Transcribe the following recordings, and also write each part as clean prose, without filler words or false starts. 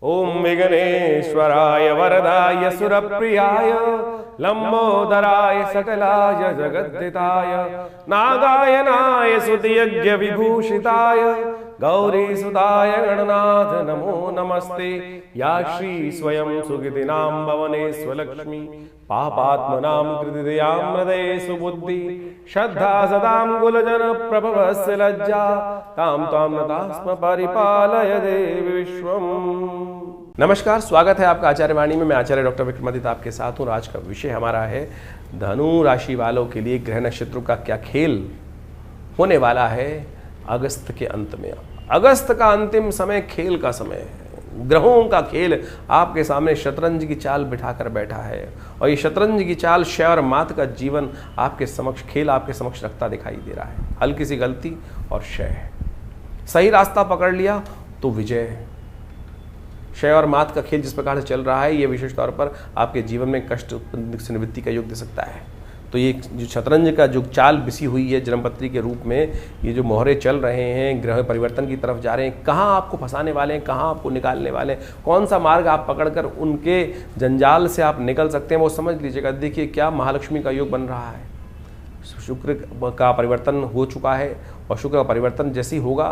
ओम विघ्नेश्वराय वरदाय सुरप्रियाय लंबोदराय सकलाय जगद्दिताय नागायनाय सुतयज्ञ विभूषिताय गौरीसुताय गणनाथ नमो नमस्ते। या श्री स्वयं सुकृतिनां भवने स्वलक्ष्मी पापात्मनां कृतिदयां हृदये सुबुद्धि श्रद्धा सदां कुलजन प्रभवस्य लज्जा तां तां नतास्म परिपालय देवी विश्वम्। नमस्कार, स्वागत है आपका आचार्य वाणी में। मैं आचार्य डॉक्टर विक्रमादित्य आपके साथ हूँ। आज का विषय हमारा है धनु राशि वालों के लिए ग्रह नक्षत्रों का क्या खेल होने वाला है अगस्त के अंत में। अगस्त का अंतिम समय खेल का समय है, ग्रहों का खेल आपके सामने शतरंज की चाल बिठाकर बैठा है और ये शतरंज की चाल क्षय और मात का जीवन आपके समक्ष खेल आपके समक्ष रखता दिखाई दे रहा है। हल्की सी गलती और क्षय, सही रास्ता पकड़ लिया तो विजय है। क्षय और मात का खेल जिस प्रकार से चल रहा है ये विशेष तौर पर आपके जीवन में कष्ट से निवृत्ति का योग दे सकता है। तो ये जो शतरंज का जो चाल बिसी हुई है जन्मपत्री के रूप में, ये जो मोहरे चल रहे हैं, ग्रह परिवर्तन की तरफ जा रहे हैं, कहाँ आपको फंसाने वाले हैं, कहाँ आपको निकालने वाले हैं, कौन सा मार्ग आप पकड़कर उनके जंजाल से आप निकल सकते हैं वो समझ लीजिएगा। देखिए क्या महालक्ष्मी का योग बन रहा है, शुक्र का परिवर्तन हो चुका है और शुक्र का परिवर्तन जैसे ही होगा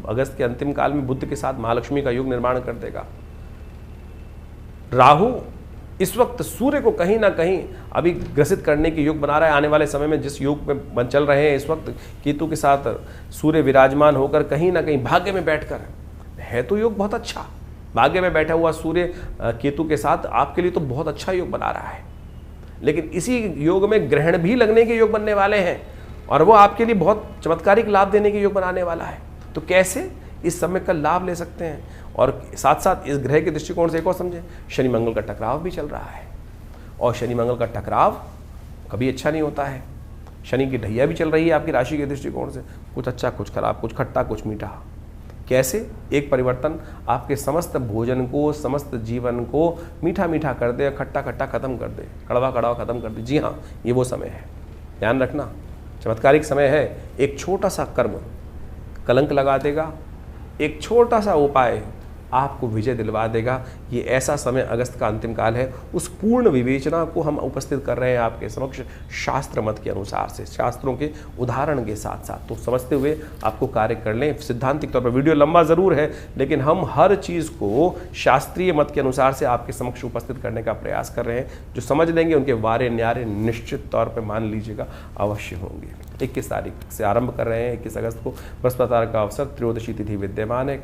अगस्त के अंतिम काल में बुध के साथ महालक्ष्मी का योग निर्माण कर देगा। राहु इस वक्त सूर्य को कहीं ना कहीं अभी ग्रसित करने के योग बना रहा है। आने वाले समय में जिस योग में चल रहे हैं इस वक्त केतु के साथ सूर्य विराजमान होकर कहीं ना कहीं भाग्य में बैठकर है तो योग बहुत अच्छा। भाग्य में बैठा हुआ सूर्य केतु के साथ आपके लिए तो बहुत अच्छा योग बना रहा है, लेकिन इसी योग में ग्रहण भी लगने के योग बनने वाले हैं और वो आपके लिए बहुत चमत्कारिक लाभ देने के योग बनाने वाला है। तो कैसे इस समय का लाभ ले सकते हैं और साथ साथ इस ग्रह के दृष्टिकोण से एक और समझें, शनि मंगल का टकराव भी चल रहा है और शनि मंगल का टकराव कभी अच्छा नहीं होता है। शनि की ढैया भी चल रही है आपकी राशि के दृष्टिकोण से, कुछ अच्छा कुछ खराब, कुछ खट्टा कुछ मीठा। कैसे एक परिवर्तन आपके समस्त भोजन को, समस्त जीवन को मीठा मीठा कर दे, खट्टा खट्टा खत्म कर दे, कड़वा कड़वा खत्म कर दे। जी हाँ, ये वो समय है, ध्यान रखना, चमत्कारिक समय है। एक छोटा सा कर्म कलंक लगा देगा, एक छोटा सा उपाय आपको विजय दिलवा देगा। ये ऐसा समय अगस्त का अंतिम काल है। उस पूर्ण विवेचना को हम उपस्थित कर रहे हैं आपके समक्ष शास्त्र मत के अनुसार से, शास्त्रों के उदाहरण के साथ साथ। तो समझते हुए आपको कार्य कर लें। सिद्धांतिक तौर पर वीडियो लंबा ज़रूर है, लेकिन हम हर चीज़ को शास्त्रीय मत के अनुसार से आपके समक्ष उपस्थित करने का प्रयास कर रहे हैं। जो समझ लेंगे उनके वारे न्यारे निश्चित तौर पर मान लीजिएगा अवश्य होंगे। 21 तारीख से आरंभ कर रहे हैं। 21 अगस्त को बृहस्पतिवार का अवसर, त्रयोदशी तिथि विद्यमान है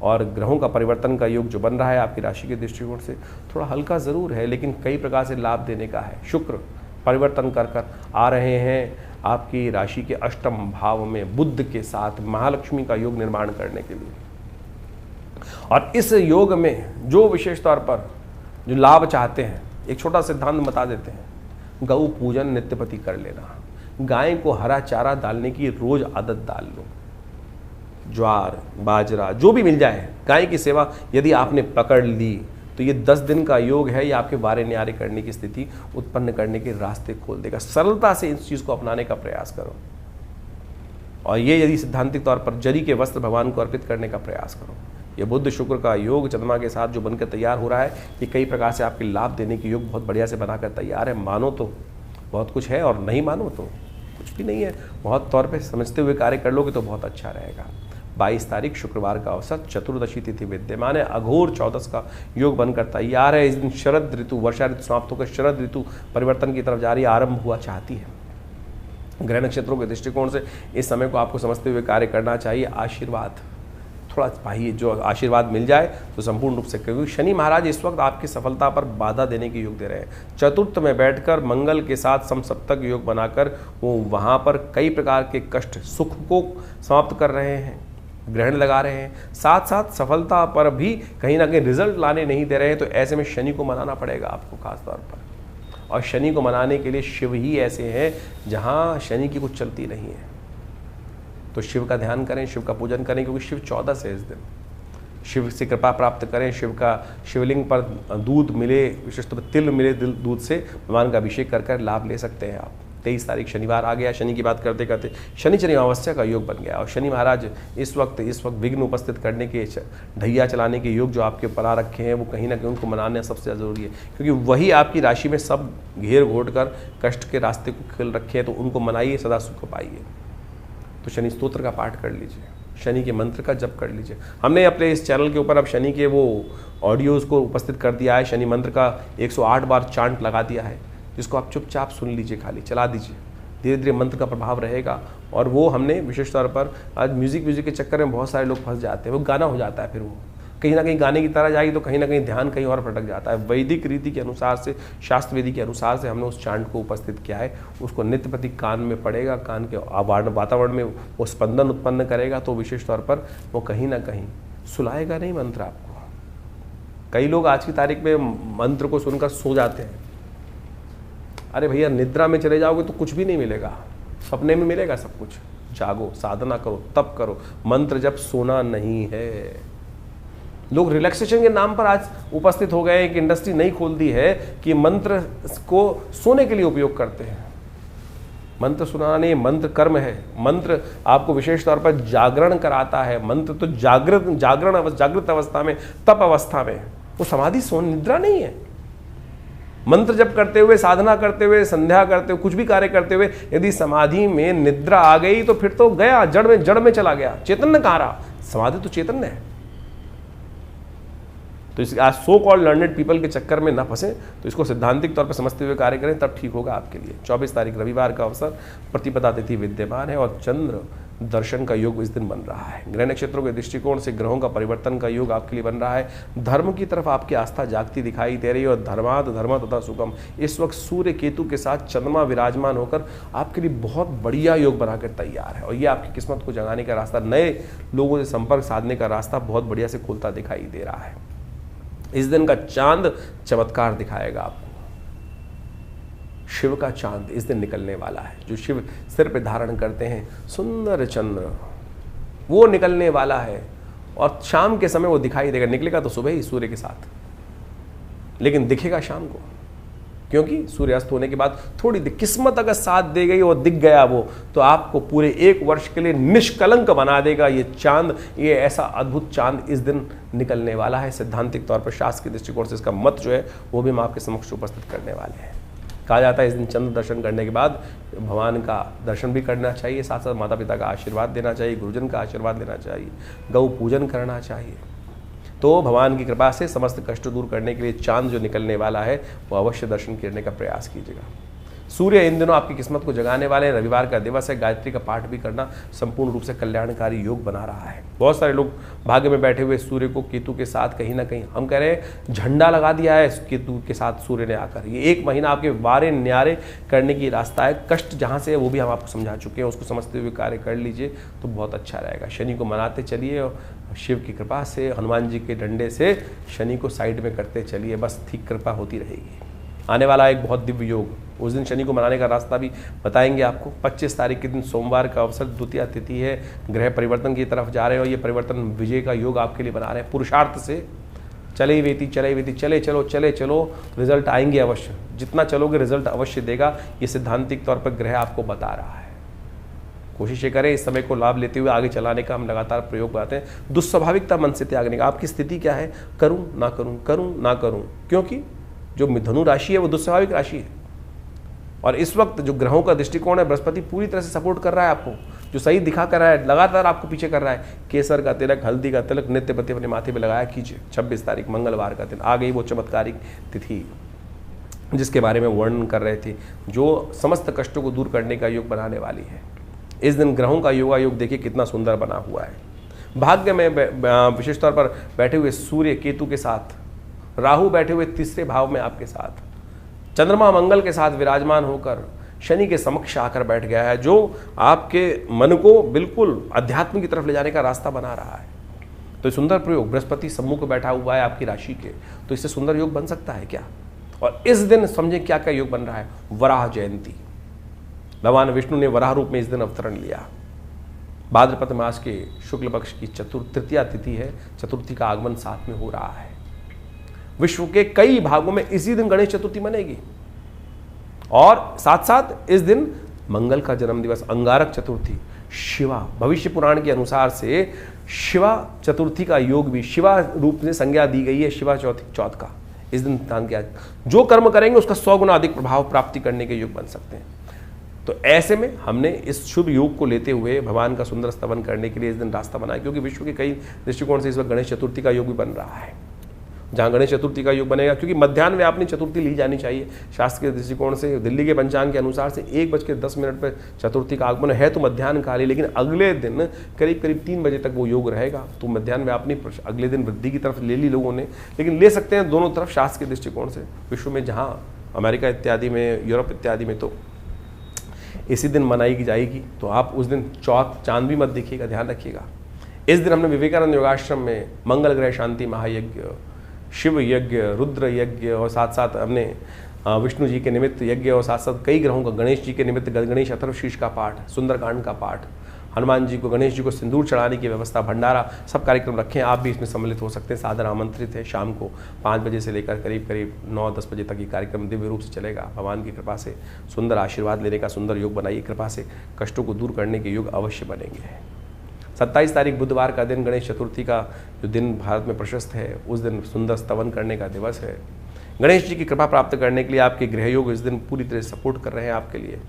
और ग्रहों का परिवर्तन का योग जो बन रहा है आपकी राशि के दृष्टिकोण से थोड़ा हल्का ज़रूर है, लेकिन कई प्रकार से लाभ देने का है। शुक्र परिवर्तन कर आ रहे हैं आपकी राशि के अष्टम भाव में बुध के साथ महालक्ष्मी का योग निर्माण करने के लिए। और इस योग में जो विशेष तौर पर जो लाभ चाहते हैं, एक छोटा सिद्धांत बता देते हैं। गौ पूजन नित्यपति कर लेना, गाय को हरा चारा डालने की रोज आदत डाल लो। ज्वार बाजरा जो भी मिल जाए, गाय की सेवा यदि आपने पकड़ ली तो ये 10 दिन का योग है। ये आपके वारे न्यारे करने की स्थिति उत्पन्न करने के रास्ते खोल देगा। सरलता से इस चीज़ को अपनाने का प्रयास करो और ये यदि सिद्धांतिक तौर पर जरी के वस्त्र भगवान को अर्पित करने का प्रयास करो। ये बुध शुक्र का योग चंद्रमा के साथ जो बनकर तैयार हो रहा है, ये कई प्रकार से आपके लाभ देने के योग बहुत बढ़िया से बनाकर तैयार है। मानो तो बहुत कुछ है और नहीं मानो तो कुछ भी नहीं है। बहुत तौर पे समझते हुए कार्य कर लोगे तो बहुत अच्छा रहेगा। 22 तारीख शुक्रवार का अवसर, चतुर्दशी तिथि विद्यमान है, अघोर चौदस का योग बनकर तैयार है। इस दिन शरद ऋतु, वर्षा ऋतु समाप्त होकर शरद ऋतु परिवर्तन की तरफ जारी आरंभ हुआ चाहती है। ग्रह नक्षत्रों के दृष्टिकोण से इस समय को आपको समझते हुए कार्य करना चाहिए। आशीर्वाद थोड़ा चाहिए, जो आशीर्वाद मिल जाए तो संपूर्ण रूप से, क्योंकि शनि महाराज इस वक्त आपकी सफलता पर बाधा देने के योग दे रहे हैं। चतुर्थ में बैठकर मंगल के साथ समसप्तक योग बनाकर वो वहाँ पर कई प्रकार के कष्ट सुख को समाप्त कर रहे हैं, ग्रहण लगा रहे हैं। साथ साथ सफलता पर भी कहीं ना कहीं रिजल्ट लाने नहीं दे रहे हैं। तो ऐसे में शनि को मनाना पड़ेगा आपको खास तौर पर, और शनि को मनाने के लिए शिव ही ऐसे हैं जहाँ शनि की कुछ चलती नहीं है। तो शिव का ध्यान करें, शिव का पूजन करें, क्योंकि शिव 14 से इस दिन शिव से कृपा प्राप्त करें। शिव का शिवलिंग पर दूध मिले, विशेष तौर पर तिल मिले, दूध से भगवान का अभिषेक कर लाभ ले सकते हैं आप। 23 तारीख शनिवार आ गया। शनि की बात करते करते शनिचरी अमावस्या का योग बन गया और शनि महाराज इस वक्त विघ्न उपस्थित करने के, ढैया चलाने के योग जो आपके बना रखे हैं, वो कहीं ना कहीं उनको मनाना सबसे ज़्यादा ज़रूरी है, क्योंकि वही आपकी राशि में सब घेर घोट कर कष्ट के रास्ते को खेल रखे हैं। तो उनको मनाइए, सदा सुख पाइए। तो शनि स्तोत्र का पाठ कर लीजिए, शनि के मंत्र का जप कर लीजिए। हमने अपने इस चैनल के ऊपर अब शनि के वो ऑडियोज़ को उपस्थित कर दिया है। शनि मंत्र का 108 बार चांट लगा दिया है, जिसको आप चुपचाप सुन लीजिए, खाली चला दीजिए। धीरे धीरे मंत्र का प्रभाव रहेगा। और वो हमने विशेष तौर पर आज म्यूज़िक के चक्कर में बहुत सारे लोग फंस जाते हैं। वो गाना हो जाता है, फिर वो कहीं ना कहीं गाने की तरह जाएगी तो कहीं ना कहीं ध्यान कहीं और भटक जाता है। वैदिक रीति के अनुसार से, शास्त्र विधि के अनुसार से हमने उस चांट को उपस्थित किया है। उसको नित्य प्रति कान में पड़ेगा, कान के वातावरण में वो स्पंदन उत्पन्न करेगा। तो विशेष तौर पर वो कहीं ना कहीं सुलाएगा नहीं मंत्र आपको। कई लोग आज की तारीख में मंत्र को सुनकर सो जाते हैं। अरे भैया, निद्रा में चले जाओगे तो कुछ भी नहीं मिलेगा, सपने में मिलेगा सब कुछ। जागो, साधना करो, तप करो, मंत्र जब सोना नहीं है। लोग रिलैक्सेशन के नाम पर आज उपस्थित हो गए। एक इंडस्ट्री नई खोल दी है कि मंत्र को सोने के लिए उपयोग करते हैं। मंत्र सुनाना नहीं, मंत्र कर्म है। मंत्र आपको विशेष तौर पर जागरण कराता है। मंत्र तो जागृत अवस्था में, तप अवस्था में, वो समाधि निद्रा नहीं है। मंत्र जप करते हुए, साधना करते हुए, संध्या करते हुए, कुछ भी कार्य करते हुए यदि समाधि में निद्रा आ गई तो फिर तो गया, जड़ में चला गया, चैतन्य कहाँ रहा। समाधि तो चैतन्य है। तो इस आज सो कॉल्ड लर्नेड पीपल के चक्कर में ना फंसे, तो इसको सिद्धांतिक तौर पर समझते हुए कार्य करें, तब ठीक होगा आपके लिए। 24 तारीख रविवार का अवसर, प्रतिपदा तिथि विद्यमान है और चंद्र दर्शन का योग इस दिन बन रहा है। ग्रह नक्षत्रों के दृष्टिकोण से ग्रहों का परिवर्तन का योग आपके लिए बन रहा है। धर्म की तरफ आपकी आस्था जागती दिखाई दे रही है और धर्म तथा सुगम इस वक्त सूर्य केतु के साथ चंद्रमा विराजमान होकर आपके लिए बहुत बढ़िया योग बनाकर तैयार है। और ये आपकी किस्मत को जगाने का रास्ता, नए लोगों से संपर्क साधने का रास्ता बहुत बढ़िया से खुलता दिखाई दे रहा है। इस दिन का चांद चमत्कार दिखाएगा आपको। शिव का चांद इस दिन निकलने वाला है। जो शिव सिर पे धारण करते हैं, सुंदर चंद्र, वो निकलने वाला है। और शाम के समय वो दिखाई देगा। निकलेगा तो सुबह ही सूर्य के साथ, लेकिन दिखेगा शाम को, क्योंकि सूर्यास्त होने के बाद थोड़ी किस्मत अगर साथ दे गई और दिख गया वो, तो आपको पूरे 1 वर्ष के लिए निष्कलंक बना देगा ये चांद। ये ऐसा अद्भुत चांद इस दिन निकलने वाला है। सैद्धांतिक तौर पर शास्त्र के दृष्टिकोण से इसका मत जो है वो भी हम आपके समक्ष उपस्थित करने वाले हैं। कहा जाता है इस दिन चंद्र दर्शन करने के बाद भगवान का दर्शन भी करना चाहिए, साथ साथ माता पिता का आशीर्वाद देना चाहिए, गुरुजन का आशीर्वाद लेना चाहिए, गौ पूजन करना चाहिए। तो भगवान की कृपा से समस्त कष्ट दूर करने के लिए चांद जो निकलने वाला है वो अवश्य दर्शन करने का प्रयास कीजिएगा। सूर्य इन दिनों आपकी किस्मत को जगाने वाले हैं। रविवार का दिवस है। गायत्री का पाठ भी करना संपूर्ण रूप से कल्याणकारी योग बना रहा है। बहुत सारे लोग भाग्य में बैठे हुए सूर्य को केतु के साथ कहीं ना कहीं, हम कह रहे हैं, झंडा लगा दिया है केतु के साथ सूर्य ने आकर। ये 1 महीना आपके वारे न्यारे करने की रास्ता है। कष्ट जहाँ से है वो भी हम आपको समझा चुके हैं, उसको समझते हुए कार्य कर लीजिए तो बहुत अच्छा रहेगा। शनि को मनाते चलिए और शिव की कृपा से, हनुमान जी के डंडे से शनि को साइड में करते चलिए, बस ठीक कृपा होती रहेगी। आने वाला एक बहुत दिव्य योग, उस दिन शनि को मनाने का रास्ता भी बताएंगे आपको। 25 तारीख के दिन सोमवार का अवसर, द्वितीया तिथि है। ग्रह परिवर्तन की तरफ जा रहे हैं और ये परिवर्तन विजय का योग आपके लिए बना रहे हैं। पुरुषार्थ से चले चलो, रिजल्ट आएंगे अवश्य। जितना चलोगे रिजल्ट अवश्य देगा, ये सिद्धांतिक तौर पर ग्रह आपको बता रहा है। कोशिश करें इस समय को लाभ लेते हुए आगे चलाने का हम लगातार प्रयोग करते हैं। दुस्वाभाविकता मन से त्यागने का। आपकी स्थिति क्या है? करूं ना करूं, क्योंकि जो धनु राशि है वो दुस्वाभाविक राशि है। और इस वक्त जो ग्रहों का दृष्टिकोण है, बृहस्पति पूरी तरह से सपोर्ट कर रहा है आपको, जो सही दिखा कर रहा है, लगातार आपको पीछे कर रहा है। केसर का तिलक, हल्दी का तिलक नित्य प्रति अपने माथे पे लगाया कीजिए। 26 तारीख मंगलवार का दिन आ गई, वो चमत्कारिक तिथि जिसके बारे में वर्णन कर रहे थे, जो समस्त कष्टों को दूर करने का योग बनाने वाली है। इस दिन ग्रहों का योग देखिए कितना सुंदर बना हुआ है। भाग्य में विशेष तौर पर बैठे हुए सूर्य केतु के साथ, राहु बैठे हुए 3रे भाव में आपके साथ, चंद्रमा मंगल के साथ विराजमान होकर शनि के समक्ष आकर बैठ गया है, जो आपके मन को बिल्कुल अध्यात्म की तरफ ले जाने का रास्ता बना रहा है। तो सुंदर प्रयोग, बृहस्पति सम्मुख बैठा हुआ है आपकी राशि के, तो इससे सुंदर योग बन सकता है क्या? और इस दिन समझे क्या क्या योग बन रहा है। वराह जयंती, भगवान विष्णु ने वराह रूप में इस दिन अवतरण लिया। भाद्रपद मास के शुक्ल पक्ष की तृतीया तिथि है, चतुर्थी का आगमन साथ में हो रहा है। विश्व के कई भागों में इसी दिन गणेश चतुर्थी मनेगी। और साथ साथ इस दिन मंगल का जन्म दिवस, अंगारक चतुर्थी, शिवा, भविष्य पुराण के अनुसार से शिवा चतुर्थी का योग भी शिवा रूप में संज्ञा दी गई है शिवा चौथ का। इस दिन दान किया, जो कर्म करेंगे उसका 100 गुना अधिक प्रभाव प्राप्ति करने के योग बन सकते हैं। तो ऐसे में हमने इस शुभ योग को लेते हुए भगवान का सुंदर स्तवन करने के लिए इस दिन रास्ता बनाया, क्योंकि विश्व के कई दृष्टिकोण से इस वक्त गणेश चतुर्थी का योग भी बन रहा है। जहाँ गणेश चतुर्थी का योग बनेगा, क्योंकि मध्याह्न में अपनी चतुर्थी ली जानी चाहिए शास्त्र के दृष्टिकोण से। दिल्ली के पंचांग के अनुसार से 1:10 पर चतुर्थी का आगमन है, तो मध्याह्न काल ही, लेकिन अगले दिन करीब 3 बजे तक वो योग रहेगा। तो मध्याह्न में अपनी अगले दिन वृद्धि की तरफ ले ली लोगों ने, लेकिन ले सकते हैं दोनों तरफ शास्त्र के दृष्टिकोण से। विश्व में जहाँ अमेरिका इत्यादि में, यूरोप इत्यादि में तो इसी दिन मनाई की जाएगी। तो आप उस दिन चांद भी मत देखिएगा, ध्यान रखिएगा। इस दिन हमने विवेकानंद योगाश्रम में मंगल ग्रह शांति महायज्ञ, शिव यज्ञ, रुद्र यज्ञ और साथ साथ हमने विष्णु जी के निमित्त यज्ञ और साथ साथ कई ग्रहों का, गणेश जी के निमित्त गणेश अथर्वशीर्ष का पाठ, सुंदरकांड का पाठ, हनुमान जी को, गणेश जी को सिंदूर चढ़ाने की व्यवस्था, भंडारा, सब कार्यक्रम रखे हैं। आप भी इसमें सम्मिलित हो सकते हैं, सादर आमंत्रित है। शाम को 5 बजे से लेकर करीब 9-10 बजे तक ये कार्यक्रम दिव्य रूप से चलेगा। भगवान की कृपा से सुंदर आशीर्वाद लेने का सुंदर योग बनाइए, कृपा से कष्टों को दूर करने के योग अवश्य बनेंगे। 27 तारीख बुधवार का दिन, गणेश चतुर्थी का जो दिन भारत में प्रशस्त है, उस दिन सुंदर स्तवन करने का दिवस है। गणेश जी की कृपा प्राप्त करने के लिए आपके गृह योग इस दिन पूरी तरह सपोर्ट कर रहे हैं आपके लिए,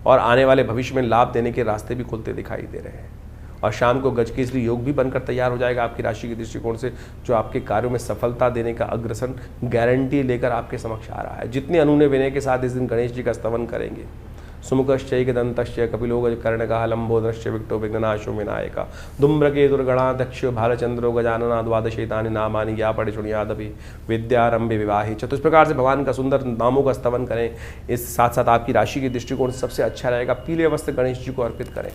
और आने वाले भविष्य में लाभ देने के रास्ते भी खुलते दिखाई दे रहे हैं। और शाम को गजकेसरी योग भी बनकर तैयार हो जाएगा आपकी राशि के दृष्टिकोण से, जो आपके कार्यों में सफलता देने का अग्रसन गारंटी लेकर आपके समक्ष आ रहा है। जितने अनूने विनय के साथ इस दिन गणेश जी का स्तवन करेंगे, सुमुखश्चैकदन्तश्च कपिलो कर्णकः लंबोदरश्च विकटो विघ्ननाशो विनायकः धूम्रकेतुर्गणाध्यक्षो भालचंद्रो गजानना द्वादशैतानि नामानि या पढ़े शुणियादपि विद्यारंभे विवाहे। तो इस प्रकार से भगवान का सुंदर नामों का स्तवन करें। इस साथ साथ आपकी राशि के दृष्टिकोण से सबसे अच्छा रहेगा पीले वस्त्र गणेश जी को अर्पित करें,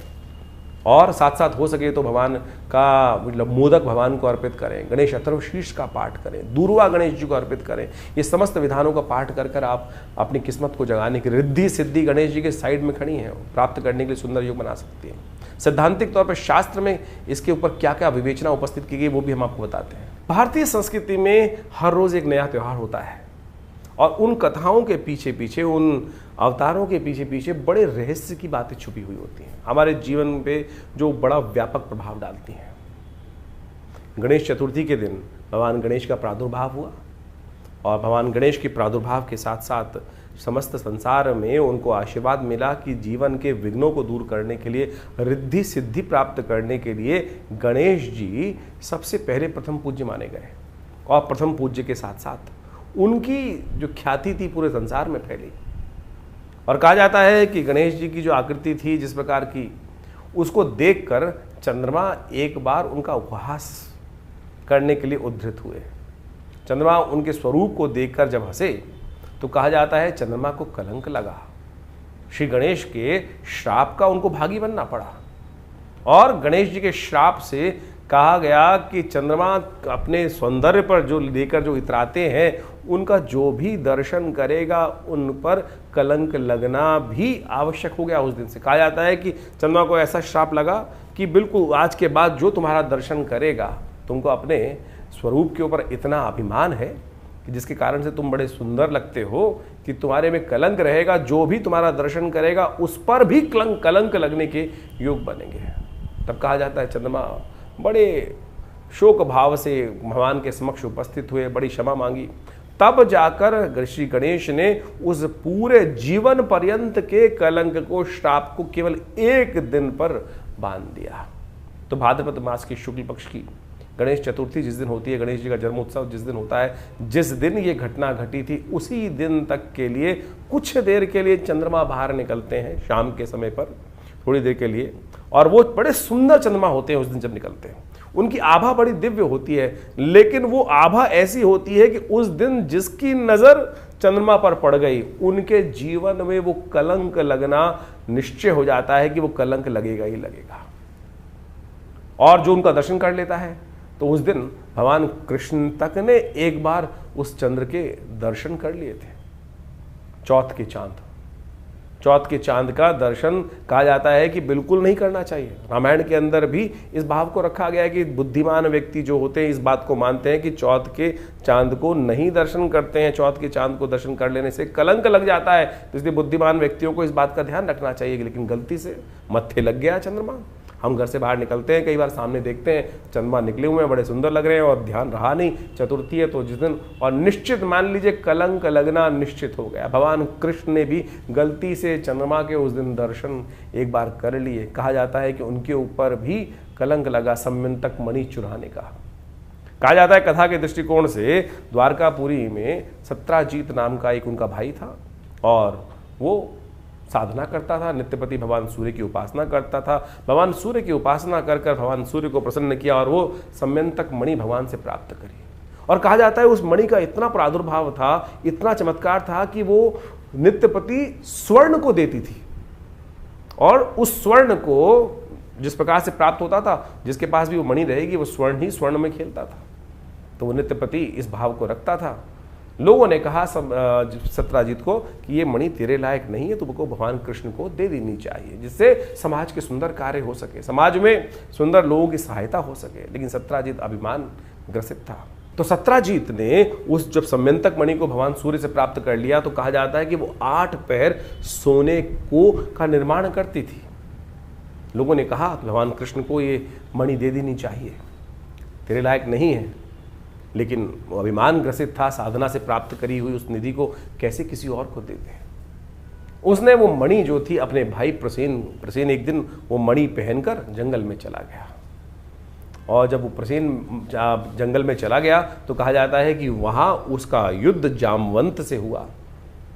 और साथ साथ हो सके तो भगवान का मतलब मोदक भगवान को अर्पित करें, गणेश अथर्वशीर्ष का पाठ करें, दूर्वा गणेश जी को अर्पित करें। ये समस्त विधानों का पाठ कर कर आप अपनी किस्मत को जगाने की, रिद्धि सिद्धि गणेश जी के साइड में खड़ी हैं, प्राप्त करने के लिए सुंदर योग बना सकती हैं। सैद्धांतिक तौर पर शास्त्र में इसके ऊपर क्या क्या विवेचना उपस्थित की गई वो भी हम आपको बताते हैं। भारतीय संस्कृति में हर रोज एक नया त्यौहार होता है, और उन कथाओं के पीछे पीछे, उन अवतारों के पीछे पीछे बड़े रहस्य की बातें छुपी हुई होती हैं, हमारे जीवन पे जो बड़ा व्यापक प्रभाव डालती हैं। गणेश चतुर्थी के दिन भगवान गणेश का प्रादुर्भाव हुआ, और भगवान गणेश के प्रादुर्भाव के साथ साथ समस्त संसार में उनको आशीर्वाद मिला कि जीवन के विघ्नों को दूर करने के लिए, रिद्धि सिद्धि प्राप्त करने के लिए गणेश जी सबसे पहले प्रथम पूज्य माने गए, और प्रथम पूज्य के साथ साथ उनकी जो ख्याति थी पूरे संसार में फैली। और कहा जाता है कि गणेश जी की जो आकृति थी जिस प्रकार की, उसको देखकर चंद्रमा एक बार उनका उपहास करने के लिए उद्धृत हुए। चंद्रमा उनके स्वरूप को देखकर जब हंसे तो कहा जाता है चंद्रमा को कलंक लगा, श्री गणेश के श्राप का उनको भागी बनना पड़ा। और गणेश जी के श्राप से कहा गया कि चंद्रमा अपने सौंदर्य पर जो लेकर जो इतराते हैं, उनका जो भी दर्शन करेगा उन पर कलंक लगना भी आवश्यक हो गया उस दिन से। कहा जाता है कि चंद्रमा को ऐसा श्राप लगा कि बिल्कुल आज के बाद जो तुम्हारा दर्शन करेगा, तुमको अपने स्वरूप के ऊपर इतना अभिमान है कि जिसके कारण से तुम बड़े सुंदर लगते हो कि तुम्हारे में कलंक रहेगा, जो भी तुम्हारा दर्शन करेगा उस पर भी कलंक लगने के योग बनेंगे। तब कहा जाता है चंद्रमा बड़े शोक भाव से भगवान के समक्ष उपस्थित हुए, बड़ी क्षमा मांगी। तब जाकर श्री गणेश ने उस पूरे जीवन पर्यंत के कलंक को, श्राप को केवल एक दिन पर बांध दिया। तो भाद्रपद मास की शुक्ल पक्ष की गणेश चतुर्थी जिस दिन होती है, गणेश जी का जन्मोत्सव जिस दिन होता है, जिस दिन ये घटना घटी थी उसी दिन तक के लिए कुछ देर के लिए चंद्रमा बाहर निकलते हैं शाम के समय पर, थोड़ी देर के लिए, और वो बड़े सुंदर चंद्रमा होते हैं उस दिन जब निकलते हैं। उनकी आभा बड़ी दिव्य होती है, लेकिन वो आभा ऐसी होती है कि उस दिन जिसकी नजर चंद्रमा पर पड़ गई, उनके जीवन में वो कलंक लगना निश्चय हो जाता है कि वो कलंक लगेगा ही लगेगा। और जो उनका दर्शन कर लेता है, तो उस दिन भगवान कृष्ण तक ने एक बार उस चंद्र के दर्शन कर लिए थे, चौथ के चांद। चौथ के चांद का दर्शन कहा जाता है कि बिल्कुल नहीं करना चाहिए। रामायण के अंदर भी इस भाव को रखा गया है कि बुद्धिमान व्यक्ति जो होते हैं इस बात को मानते हैं कि चौथ के चांद को नहीं दर्शन करते हैं, चौथ के चांद को दर्शन कर लेने से कलंक लग जाता है, तो इसलिए बुद्धिमान व्यक्तियों को इस बात का ध्यान रखना चाहिए। लेकिन गलती से मत्थे लग गया चंद्रमा। हम घर से बाहर निकलते हैं, कई बार सामने देखते हैं चंद्रमा निकले हुए हैं, बड़े सुंदर लग रहे हैं, और ध्यान रहा नहीं, चतुर्थी है तो जिस दिन, और निश्चित मान लीजिए कलंक लगना निश्चित हो गया। भगवान कृष्ण ने भी गलती से चंद्रमा के उस दिन दर्शन एक बार कर लिए। कहा जाता है कि उनके ऊपर भी कलंक लगा सम्यंतक मणि चुराने का। कहा जाता है कथा के दृष्टिकोण से द्वारकापुरी में सत्राजीत नाम का एक उनका भाई था, और वो साधना करता था, नित्यपति भगवान सूर्य की उपासना करता था। भगवान सूर्य की उपासना कर कर भगवान सूर्य को प्रसन्न किया और वो सम्यंतक मणि भगवान से प्राप्त करी। और कहा जाता है उस मणि का इतना प्रादुर्भाव था, इतना चमत्कार था कि वो नित्यपति स्वर्ण को देती थी, और उस स्वर्ण को जिस प्रकार से प्राप्त होता था, जिसके पास भी वो मणि रहेगी वो स्वर्ण ही स्वर्ण में खेलता था। तो वो नित्यपति इस भाव को रखता था। लोगों ने कहा सत्राजीत को कि ये मणि तेरे लायक नहीं है, तुमको भगवान कृष्ण को दे देनी चाहिए, जिससे समाज के सुंदर कार्य हो सके, समाज में सुंदर लोगों की सहायता हो सके। लेकिन सत्राजीत अभिमान ग्रसित था। तो सत्राजीत ने उस जब सम्यंतक मणि को भगवान सूर्य से प्राप्त कर लिया, तो कहा जाता है कि वो 8 पैर सोने को का निर्माण करती थी। लोगों ने कहा भगवान कृष्ण को ये मणि दे देनी चाहिए, तेरे लायक नहीं है। लेकिन वो अभिमान ग्रसित था, साधना से प्राप्त करी हुई उस निधि को कैसे किसी और को दे दे। उसने वो मणि जो थी अपने भाई प्रसेन एक दिन वो मणि पहनकर जंगल में चला गया, और जब वो प्रसेन जंगल में चला गया तो कहा जाता है कि वहाँ उसका युद्ध जामवंत से हुआ।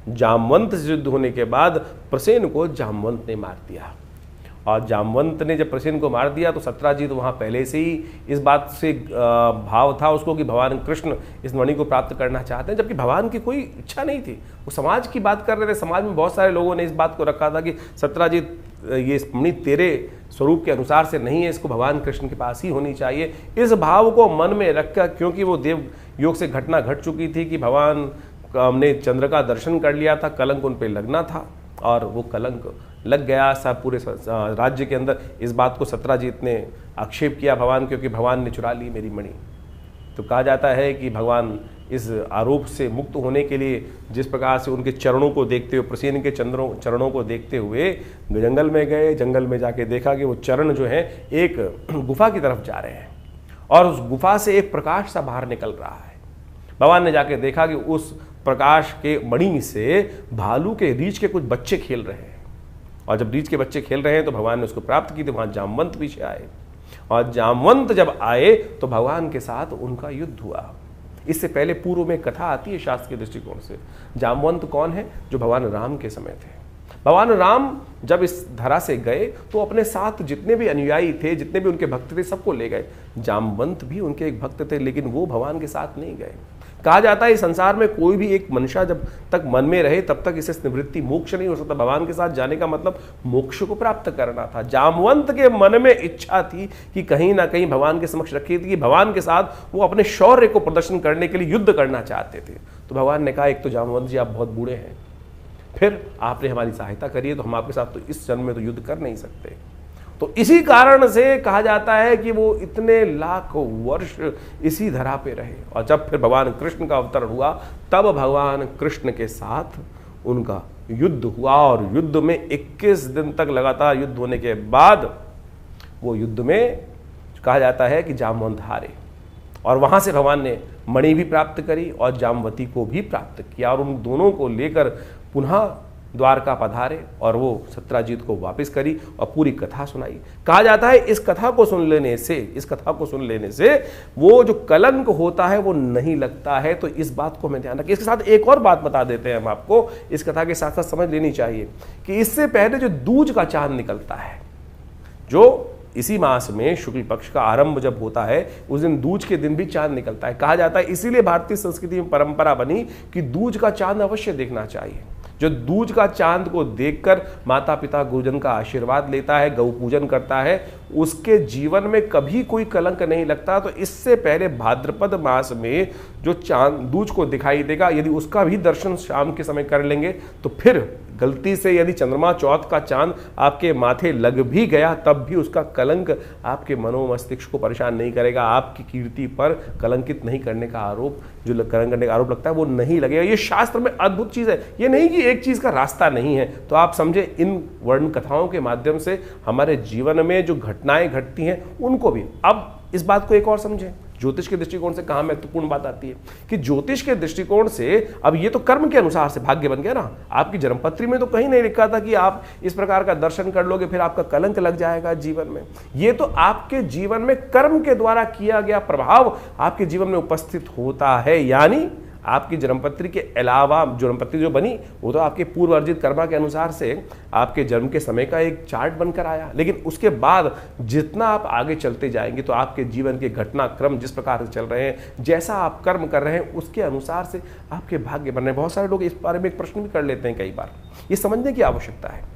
जामवंत से युद्ध होने के बाद प्रसेन को जामवंत ने मार दिया, और जामवंत ने जब प्रसेन को मार दिया तो सत्राजीत वहाँ पहले से ही इस बात से भाव था उसको कि भगवान कृष्ण इस मणि को प्राप्त करना चाहते हैं, जबकि भगवान की कोई इच्छा नहीं थी। वो समाज की बात कर रहे थे। समाज में बहुत सारे लोगों ने इस बात को रखा था कि सत्राजीत ये मणि तेरे स्वरूप के अनुसार से नहीं है, इसको भगवान कृष्ण के पास ही होनी चाहिए। इस भाव को मन में रखकर, क्योंकि वो देव योग से घटना घट चुकी थी कि भगवान ने चंद्र का दर्शन कर लिया था, कलंक उन पर लगना था, और वो कलंक लग गया। सब पूरे राज्य के अंदर इस बात को सत्राजीत ने आक्षेप किया भगवान, क्योंकि भगवान ने चुरा ली मेरी मणि। तो कहा जाता है कि भगवान इस आरोप से मुक्त होने के लिए जिस प्रकार से उनके चरणों को देखते हुए, प्रसेन के चरणों को देखते हुए जंगल में गए। जंगल में जाके देखा कि वो चरण जो है एक गुफा की तरफ जा रहे हैं, और उस गुफा से एक प्रकाश सा बाहर निकल रहा है। भगवान ने जाके देखा कि उस प्रकाश के मणि से भालू के रीछ के कुछ बच्चे खेल रहे हैं, और जब रीछ के बच्चे खेल रहे हैं तो भगवान ने उसको प्राप्त की। तो वहाँ जामवंत पीछे आए, और जामवंत जब आए तो भगवान के साथ उनका युद्ध हुआ। इससे पहले पूर्व में कथा आती है शास्त्र के दृष्टिकोण से। जामवंत कौन है? जो भगवान राम के समय थे। भगवान राम जब इस धरा से गए तो अपने साथ जितने भी अनुयायी थे, जितने भी उनके भक्त थे, सबको ले गए। जामवंत भी उनके एक भक्त थे, लेकिन वो भगवान के साथ नहीं गए। कहा जाता है इस संसार में कोई भी एक मनुष्य जब तक मन में रहे तब तक इसे निवृत्ति मोक्ष नहीं हो सकता। भगवान के साथ जाने का मतलब मोक्ष को प्राप्त करना था। जामवंत के मन में इच्छा थी कि कहीं ना कहीं भगवान के समक्ष रखी थी कि भगवान के साथ वो अपने शौर्य को प्रदर्शन करने के लिए युद्ध करना चाहते थे। तो भगवान ने कहा एक तो जामवंत जी आप बहुत बूढ़े हैं, फिर आपने हमारी सहायता करी है, तो हम आपके साथ तो इस जन्म में तो युद्ध कर नहीं सकते। तो इसी कारण से कहा जाता है कि वो इतने लाख वर्ष इसी धरा पे रहे, और जब फिर भगवान कृष्ण का अवतरण हुआ तब भगवान कृष्ण के साथ उनका युद्ध हुआ, और युद्ध में 21 दिन तक लगातार युद्ध होने के बाद वो युद्ध में कहा जाता है कि जामवंत हारे, और वहां से भगवान ने मणि भी प्राप्त करी और जामवती को भी प्राप्त किया, और उन दोनों को लेकर पुनः द्वारका पधारे और वो सत्राजीत को वापस करी और पूरी कथा सुनाई। कहा जाता है इस कथा को सुन लेने से वो जो कलंक होता है वो नहीं लगता है। तो इस बात को हमें ध्यान रखें। इसके साथ एक और बात बता देते हैं हम आपको, इस कथा के साथ साथ समझ लेनी चाहिए कि इससे पहले जो दूज का चांद निकलता है, जो इसी मास में शुक्ल पक्ष का आरंभ जब होता है उस दिन दूज के दिन भी चांद निकलता है। कहा जाता है इसीलिए भारतीय संस्कृति में परंपरा बनी कि दूज का चांद अवश्य देखना चाहिए। जो दूज का चांद को देखकर माता पिता गुरुजन का आशीर्वाद लेता है, गौ पूजन करता है, उसके जीवन में कभी कोई कलंक नहीं लगता। तो इससे पहले भाद्रपद मास में जो चांद दूज को दिखाई देगा, यदि उसका भी दर्शन शाम के समय कर लेंगे तो फिर गलती से यदि चंद्रमा चौथ का चांद आपके माथे लग भी गया तब भी उसका कलंक आपके मनोमस्तिष्क को परेशान नहीं करेगा, आपकी कीर्ति पर कलंकित नहीं करने का आरोप, जो कलंक करने का आरोप लगता है वो नहीं लगेगा। ये शास्त्र में अद्भुत चीज है, ये नहीं कि एक चीज का रास्ता नहीं है। तो आप समझे, इन वर्ण कथाओं के माध्यम से हमारे जीवन में जो घटनाएं घटती हैं उनको भी, अब इस बात को एक और समझें, ज्योतिष के दृष्टिकोण से कहाँ महत्वपूर्ण बात आती है कि ज्योतिष के दृष्टिकोण से अब ये तो कर्म के अनुसार से भाग्य बन गया ना। आपकी जन्मपत्री में तो कहीं नहीं लिखा था कि आप इस प्रकार का दर्शन कर लोगे फिर आपका कलंक लग जाएगा जीवन में। ये तो आपके जीवन में कर्म के द्वारा किया गया प्रभाव आपके जीवन में उपस्थित होता है। यानी आपकी जन्मपत्री के अलावा जन्मपत्री जो बनी वो तो आपके पूर्व अर्जित कर्मा के अनुसार से आपके जन्म के समय का एक चार्ट बनकर आया, लेकिन उसके बाद जितना आप आगे चलते जाएंगे तो आपके जीवन के घटनाक्रम जिस प्रकार से चल रहे हैं, जैसा आप कर्म कर रहे हैं उसके अनुसार से आपके भाग्य बन रहे हैं। बहुत सारे लोग इस बारे में एक प्रश्न भी कर लेते हैं कई बार, ये समझने की आवश्यकता है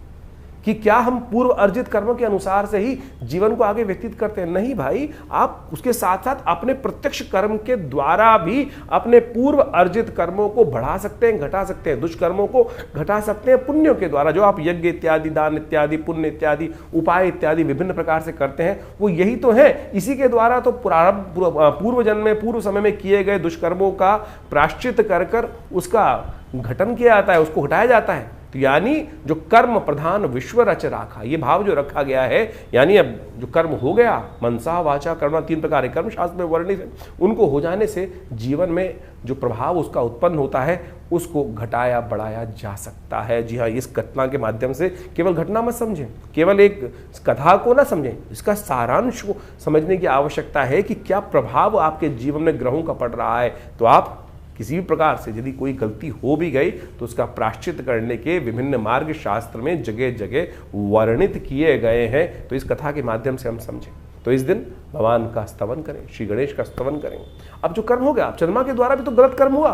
कि क्या हम पूर्व अर्जित कर्मों के अनुसार से ही जीवन को आगे व्यतीत करते हैं? नहीं भाई, आप उसके साथ साथ अपने प्रत्यक्ष कर्म के द्वारा भी अपने पूर्व अर्जित कर्मों को बढ़ा सकते हैं, घटा सकते हैं, दुष्कर्मों को घटा सकते हैं पुण्यों के द्वारा। जो आप यज्ञ इत्यादि, दान इत्यादि, पुण्य इत्यादि, उपाय इत्यादि विभिन्न प्रकार से करते हैं वो यही तो है। इसी के द्वारा तो पूर्व जन्म में, पूर्व समय में किए गए दुष्कर्मों का प्रायश्चित कर कर उसका घटन किया जाता है, उसको हटाया जाता है। तो यानी जो कर्म प्रधान विश्व रच राखा, ये भाव जो रखा गया है, यानी अब जो कर्म हो गया, मनसा वाचा कर्म, 3 प्रकार के कर्म शास्त्र में वर्णित है, उनको हो जाने से जीवन में जो प्रभाव उसका उत्पन्न होता है उसको घटाया बढ़ाया जा सकता है। जी हाँ, इस घटना के माध्यम से केवल घटना मत समझें, केवल एक कथा को ना समझें, इसका सारांश को समझने की आवश्यकता है कि क्या प्रभाव आपके जीवन में ग्रहों का पड़ रहा है। तो आप किसी भी प्रकार से यदि कोई गलती हो भी गई तो उसका प्रायश्चित करने के विभिन्न मार्ग शास्त्र में जगह जगह वर्णित किए गए हैं। तो इस कथा के माध्यम से हम समझें। तो इस दिन भगवान का स्तवन करें, श्री गणेश का स्तवन करें। अब जो कर्म हो गया, अब चंद्रमा के द्वारा भी तो गलत कर्म हुआ,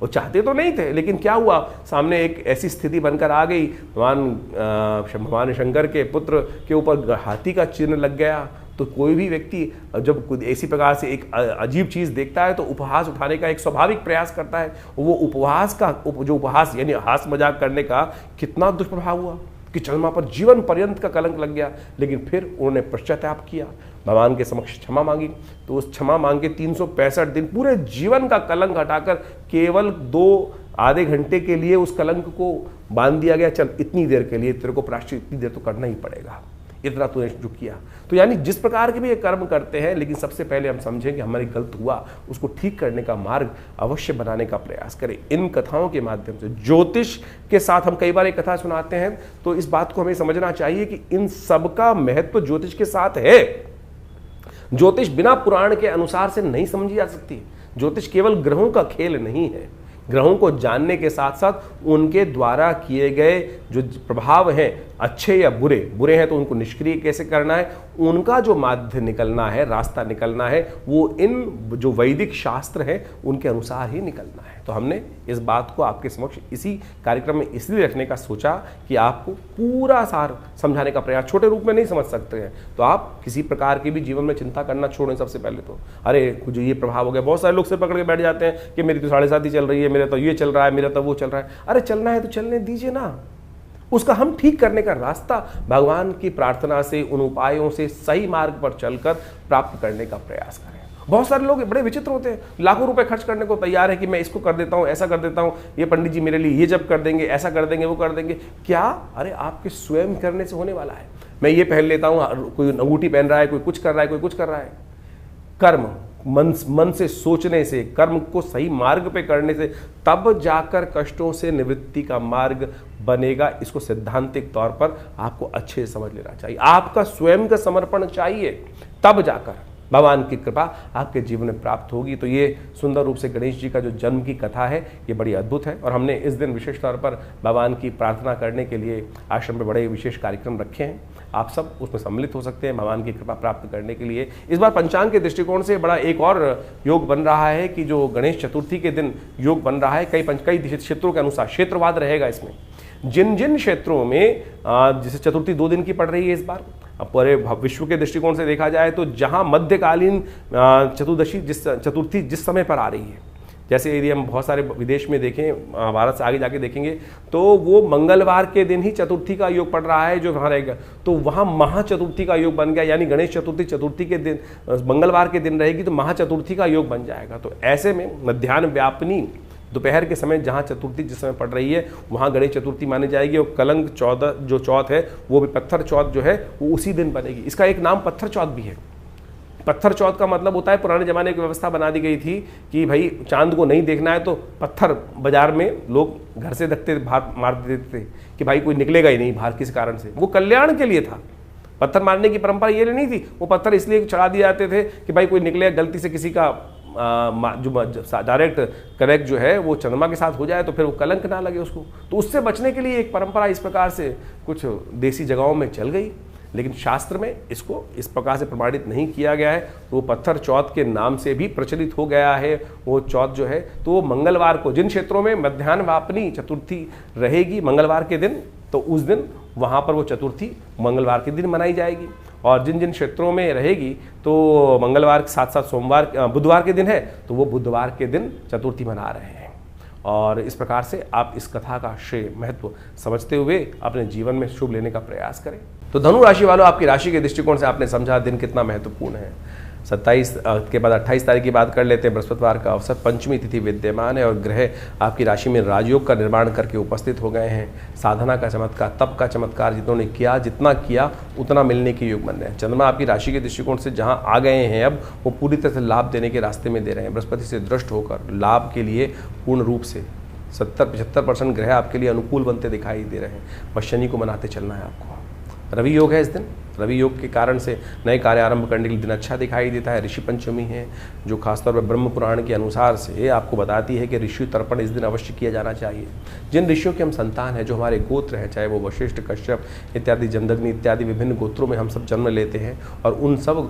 वो चाहते तो नहीं थे, लेकिन क्या हुआ, सामने एक ऐसी स्थिति बनकर आ गई, भगवान शंकर के पुत्र के ऊपर हाथी का चिन्ह लग गया। तो कोई भी व्यक्ति जब कुछ ऐसी प्रकार से एक अजीब चीज़ देखता है तो उपहास उठाने का एक स्वाभाविक प्रयास करता है। वो उपहास का जो उपहास यानी हास मजाक करने का कितना दुष्प्रभाव हुआ कि चंद्रमा पर जीवन पर्यंत का कलंक लग गया। लेकिन फिर उन्होंने पश्चाताप किया, भगवान के समक्ष क्षमा मांगी, तो उस क्षमा मांग के 365 दिन पूरे जीवन का कलंक हटाकर केवल 2 आधे घंटे के लिए उस कलंक को बांध दिया गया। चल इतनी देर के लिए तेरे को प्रायश्चित इतनी देर तो करना ही पड़ेगा, इतना तूने जो किया। तो यानी जिस प्रकार के भी ये कर्म करते हैं, लेकिन सबसे पहले हम समझें कि हमारी गलत हुआ, उसको ठीक करने का मार्ग अवश्य बनाने का प्रयास करें। इन कथाओं के माध्यम से ज्योतिष के साथ हम कई बार एक कथा सुनाते हैं, तो इस बात को हमें समझना चाहिए कि इन सब का महत्व ज्योतिष के साथ है। ज्योतिष बिना पुराण के अनुसार से नहीं समझी जा सकती। ज्योतिष केवल ग्रहों का खेल नहीं है। ग्रहों को जानने के साथ साथ उनके द्वारा किए गए जो प्रभाव हैं, अच्छे या बुरे, बुरे हैं तो उनको निष्क्रिय कैसे करना है, उनका जो माध्य निकलना है, रास्ता निकलना है, वो इन जो वैदिक शास्त्र हैं उनके अनुसार ही निकलना है। तो हमने इस बात को आपके समक्ष इसी कार्यक्रम में इसलिए रखने का सोचा कि आपको पूरा सार समझाने का प्रयास, छोटे रूप में नहीं समझ सकते हैं तो आप किसी प्रकार की भी जीवन में चिंता करना छोड़ें। सबसे पहले तो अरे कुछ ये प्रभाव हो गया, बहुत सारे लोग सिर पकड़ के बैठ जाते हैं कि मेरी तो 7.5 ही चल रही है, मेरा तो ये चल रहा है, मेरा तो वो चल रहा है। अरे चलना है तो चलने दीजिए ना, उसका हम ठीक करने का रास्ता भगवान की प्रार्थना से, उन उपायों से सही मार्ग पर चलकर प्राप्त करने का प्रयास करें। बहुत सारे लोग बड़े विचित्र होते हैं, लाखों रुपए खर्च करने को तैयार है कि मैं इसको कर देता हूं, ऐसा कर देता हूं, ये पंडित जी मेरे लिए ये जब कर देंगे, ऐसा कर देंगे, वो कर देंगे। क्या? अरे आपके स्वयं करने से होने वाला है। मैं ये पहन लेता हूं, कोई अंगूठी पहन रहा है, कोई कुछ कर रहा है, कोई कुछ कर रहा है। कर्म मन से सोचने से, कर्म को सही मार्ग पे करने से तब जाकर कष्टों से निवृत्ति का मार्ग बनेगा। इसको सैद्धांतिक तौर पर आपको अच्छे से समझ लेना चाहिए। आपका स्वयं का समर्पण चाहिए, तब जाकर भगवान की कृपा आपके जीवन में प्राप्त होगी। तो ये सुंदर रूप से गणेश जी का जो जन्म की कथा है ये बड़ी अद्भुत है, और हमने इस दिन विशेष तौर पर भगवान की प्रार्थना करने के लिए आश्रम में बड़े विशेष कार्यक्रम रखे हैं। आप सब उसमें सम्मिलित हो सकते हैं भगवान की कृपा प्राप्त करने के लिए। इस बार पंचांग के दृष्टिकोण से बड़ा एक और योग बन रहा है कि जो गणेश चतुर्थी के दिन योग बन रहा है, कई क्षेत्रों के अनुसार क्षेत्रवाद रहेगा इसमें। जिन जिन क्षेत्रों में जैसे चतुर्थी 2 दिन की पड़ रही है इस बार, पूरे विश्व के दृष्टिकोण से देखा जाए तो जहां मध्यकालीन चतुर्थी जिस समय पर आ रही है, जैसे यदि हम बहुत सारे विदेश में देखें, भारत से आगे जाके देखेंगे तो वो मंगलवार के दिन ही चतुर्थी का योग पड़ रहा है जो वहाँ रहेगा, तो वहाँ महाचतुर्थी का योग बन गया, यानी गणेश चतुर्थी के दिन मंगलवार के दिन रहेगी तो महाचतुर्थी का योग बन जाएगा। तो ऐसे में मध्याह्न व्यापनी दोपहर के समय जहाँ चतुर्थी जिस समय पड़ रही है वहाँ गणेश चतुर्थी मानी जाएगी। और कलंक 14 जो चौथ है वो भी पत्थर चौथ जो है वो उसी दिन बनेगी। इसका एक नाम पत्थर चौथ भी है। पत्थर चौथ का मतलब होता है, पुराने ज़माने की व्यवस्था बना दी गई थी कि भाई चांद को नहीं देखना है तो पत्थर बाजार में लोग घर से रखते बाहर मार देते थे कि भाई कोई निकलेगा ही नहीं बाहर किसी कारण से। वो कल्याण के लिए था, पत्थर मारने की परंपरा ये नहीं थी, वो पत्थर इसलिए चढ़ा दिए जाते थे कि भाई कोई निकले गलती से किसी का जो डायरेक्ट कनेक्ट जो है वो चंद्रमा के साथ हो जाए तो फिर वो कलंक ना लगे उसको। तो उससे बचने के लिए एक परंपरा इस प्रकार से कुछ देसी जगहों में चल गई, लेकिन शास्त्र में इसको इस प्रकार से प्रमाणित नहीं किया गया है। तो वो पत्थर चौथ के नाम से भी प्रचलित हो गया है वो चौथ जो है। तो वो मंगलवार को, जिन क्षेत्रों में मध्याह्न वापनी चतुर्थी रहेगी मंगलवार के दिन, तो उस दिन वहाँ पर वो चतुर्थी मंगलवार के दिन मनाई जाएगी। और जिन जिन क्षेत्रों में रहेगी तो मंगलवार के साथ साथ बुधवार के दिन है तो वो बुधवार के दिन चतुर्थी मना रहे हैं। और इस प्रकार से आप इस कथा का श्रेय महत्व समझते हुए अपने जीवन में शुभ लेने का प्रयास करें। तो धनु राशि वालों, आपकी राशि के दृष्टिकोण से आपने समझा दिन कितना महत्वपूर्ण है। 27 के बाद 28 तारीख की बात कर लेते हैं। बृहस्पतिवार का अवसर, पंचमी तिथि विद्यमान है और ग्रह आपकी राशि में राजयोग का निर्माण करके उपस्थित हो गए हैं। साधना का चमत्कार, तप का चमत्कार जिन्होंने किया, जितना किया उतना मिलने के योग बन रहे हैं। चंद्रमा आपकी राशि के दृष्टिकोण से जहां आ गए हैं अब वो पूरी तरह से लाभ देने के रास्ते में दे रहे हैं। बृहस्पति से दृष्ट होकर लाभ के लिए पूर्ण रूप से 70-75% ग्रह आपके लिए अनुकूल बनते दिखाई दे रहे हैं। बस शनि को मनाते चलना है आपको। रवि योग है इस दिन, रवि योग के कारण से नए कार्य आरंभ करने के लिए दिन अच्छा दिखाई देता है। ऋषि पंचमी है जो खासतौर पर ब्रह्म पुराण के अनुसार से आपको बताती है कि ऋषि तर्पण इस दिन अवश्य किया जाना चाहिए। जिन ऋषियों के हम संतान हैं, जो हमारे गोत्र हैं, चाहे वो वशिष्ठ, कश्यप इत्यादि, जमदग्नि इत्यादि विभिन्न गोत्रों में हम सब जन्म लेते हैं, और उन सब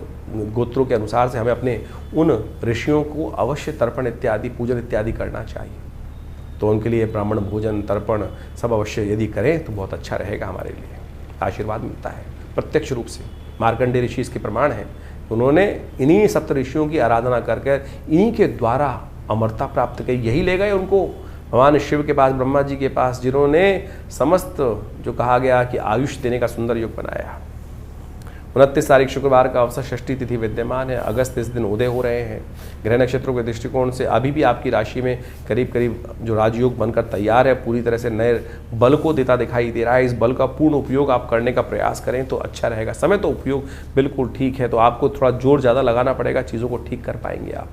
गोत्रों के अनुसार से हमें अपने उन ऋषियों को अवश्य तर्पण इत्यादि, पूजन इत्यादि करना चाहिए। तो उनके लिए ब्राह्मण भोजन, तर्पण सब अवश्य यदि करें तो बहुत अच्छा रहेगा, हमारे लिए आशीर्वाद मिलता है प्रत्यक्ष रूप से। मार्कंडेय ऋषि इसके प्रमाण हैं। उन्होंने इन्हीं सप्त ऋषियों की आराधना करके इन्हीं के द्वारा अमरता प्राप्त की। यही ले गए उनको भगवान शिव के पास, ब्रह्मा जी के पास, जिन्होंने समस्त जो कहा गया कि आयुष देने का सुंदर योग बनाया। 29 तारीख शुक्रवार का अवसर, षष्ठी तिथि विद्यमान है। अगस्त इस दिन उदय हो रहे हैं। ग्रह नक्षत्रों के दृष्टिकोण से अभी भी आपकी राशि में करीब करीब जो राजयोग बनकर तैयार है, पूरी तरह से नए बल को देता दिखाई दे रहा है। इस बल का पूर्ण उपयोग आप करने का प्रयास करें तो अच्छा रहेगा। समय तो उपयोग बिल्कुल ठीक है, तो आपको थोड़ा जोर ज़्यादा लगाना पड़ेगा, चीज़ों को ठीक कर पाएंगे आप।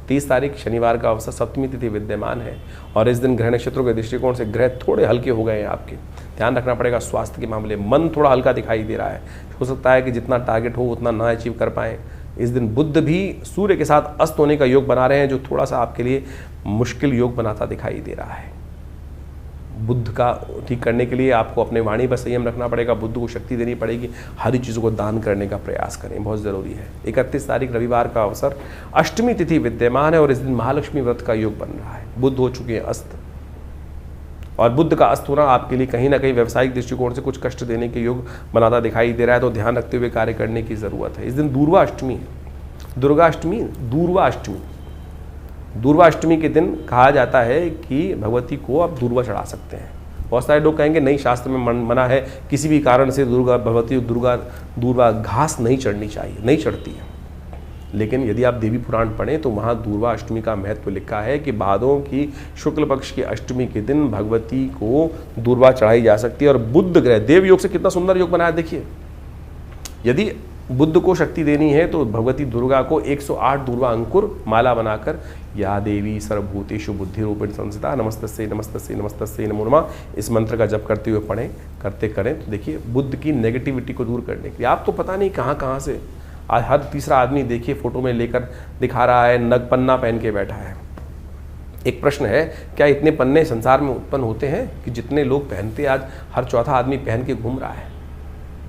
30 तारीख शनिवार का अवसर, सप्तमी तिथि विद्यमान है और इस दिन ग्रह नक्षत्रों के दृष्टिकोण से ग्रह थोड़े हल्के हो गए हैं आपके। ध्यान रखना पड़ेगा स्वास्थ्य के मामले। मन थोड़ा हल्का दिखाई दे रहा है, हो सकता है कि जितना टारगेट हो उतना ना अचीव कर पाएँ। इस दिन बुध भी सूर्य के साथ अस्त होने का योग बना रहे हैं, जो थोड़ा सा आपके लिए मुश्किल योग बनाता दिखाई दे रहा है। बुद्ध का ठीक करने के लिए आपको अपने वाणी पर संयम रखना पड़ेगा, बुद्ध को शक्ति देनी पड़ेगी, हरी चीज़ों को दान करने का प्रयास करें, बहुत ज़रूरी है। 31 तारीख रविवार का अवसर, अष्टमी तिथि विद्यमान है और इस दिन महालक्ष्मी व्रत का योग बन रहा है। बुद्ध हो चुके हैं अस्त, और बुद्ध का अस्त होना आपके लिए कहीं ना कहीं व्यावसायिक दृष्टिकोण से कुछ कष्ट देने के योग बनाता दिखाई दे रहा है, तो ध्यान रखते हुए कार्य करने की ज़रूरत है। इस दिन दूर्वा अष्टमी है, दुर्गा अष्टमी, दूर्वा अष्टमी। दूर्वा अष्टमी के दिन कहा जाता है कि भगवती को आप दूर्वा चढ़ा सकते हैं। बहुत सारे लोग कहेंगे नहीं, शास्त्र में मना है, किसी भी कारण से दूर्वा घास नहीं चढ़नी चाहिए, नहीं चढ़ती है। लेकिन यदि आप देवी पुराण पढ़ें तो वहाँ दूर्वा अष्टमी का महत्व लिखा है कि भादों की शुक्ल पक्ष की अष्टमी के दिन भगवती को दूर्वा चढ़ाई जा सकती है। और बुद्ध ग्रह देव योग से कितना सुंदर योग बनाया देखिए। यदि बुद्ध को शक्ति देनी है तो भगवती दुर्गा को 108 दूर्वा अंकुर माला बनाकर, या देवी सर्वभूतेषु बुद्धि रूपेण संस्थिता नमस्तस्यै नमस्तस्यै नमस्तस्यै नमो नमः, इस मंत्र का जप करते हुए पढ़ें, करते करें तो देखिए बुद्ध की नेगेटिविटी को दूर करने के लिए। आप तो पता नहीं कहाँ से आज हर तीसरा आदमी देखिए फोटो में लेकर दिखा रहा है, नग पन्ना पहन के बैठा है। एक प्रश्न है, क्या इतने पन्ने संसार में उत्पन्न होते हैं कि जितने लोग पहनते आज हर चौथा आदमी पहन के घूम रहा है,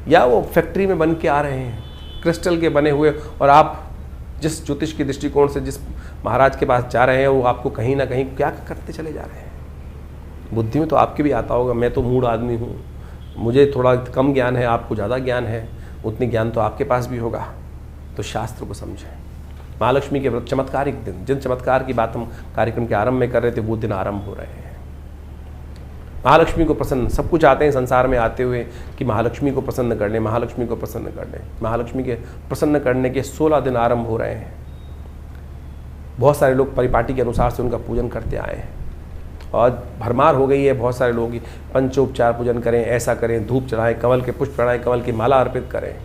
या वो फैक्ट्री में बन के आ रहे हैं क्रिस्टल के बने हुए, और आप जिस ज्योतिष के दृष्टिकोण से जिस महाराज के पास जा रहे हैं वो आपको कहीं ना कहीं क्या करते चले जा रहे हैं। बुद्धि में तो आपके भी आता होगा, मैं तो मूढ़ आदमी हूँ, मुझे थोड़ा कम ज्ञान है, आपको ज़्यादा ज्ञान है, उतनी ज्ञान तो आपके पास भी होगा। तो शास्त्र को समझें, महालक्ष्मी के व्रत चमत्कारिक दिन, जिन चमत्कार की बात हम कार्यक्रम के आरंभ में कर रहे थे, वो दिन आरंभ हो रहे हैं। महालक्ष्मी को प्रसन्न, सब कुछ आते हैं संसार में आते हुए कि महालक्ष्मी को प्रसन्न करने, महालक्ष्मी को प्रसन्न करने। महालक्ष्मी के प्रसन्न करने के 16 दिन आरंभ हो रहे हैं। बहुत सारे लोग परिपाटी के अनुसार से उनका पूजन करते आए हैं और भरमार हो गई है बहुत सारे लोग की पंचोपचार पूजन करें, ऐसा करें, धूप चढ़ाएं, कमल के पुष्प चढ़ाएं, कमल की माला अर्पित करें